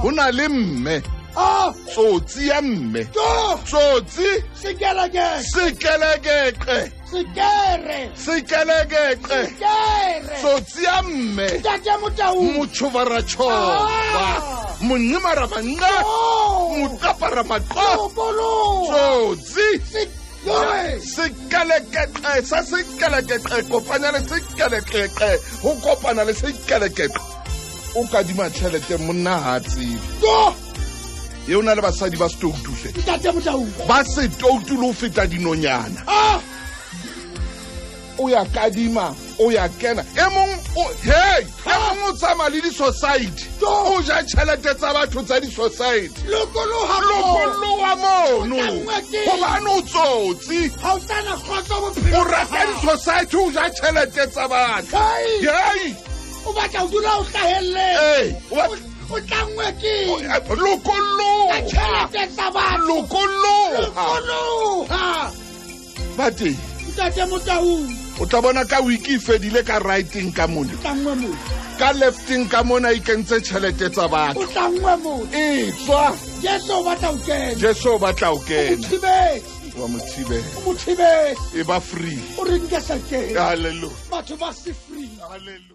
Ho na le mme. Tsotsi ya mme. Tsotsi. Sekelekeke. Tsotsi ya mme. Motshovarachova. Monyemarabanga. Motapara maqo. Tsotsi. Sekelekeke. Sa sekelekeke. Kopanya le sekelekeke. Ho kopana le sekelekeke. O ka di matšhelete monna ha tsebe ye o na le basadi ba setoutuhle ba setoutu le ho feta dinonyana o ya kadima o ya kena e mong o tsamaya le di-society o ja tšhelete tsa batho tsa di-society lokoloha mono gobane o tsotsi o rata di-society o ja tšhelete tsa batho o batla o dula o hlahelle o tlangwe ke lokoloha bate ntate Motaung o tla bona ka wiki fedile ka righting ka mona ka lefting ka mona ikentse tšhelete tsa batho o tlangwe mo tswa Jesu batla o kena wa mothibela e ba free o re nke sekeng hallelujah batho ba se free hallelujah.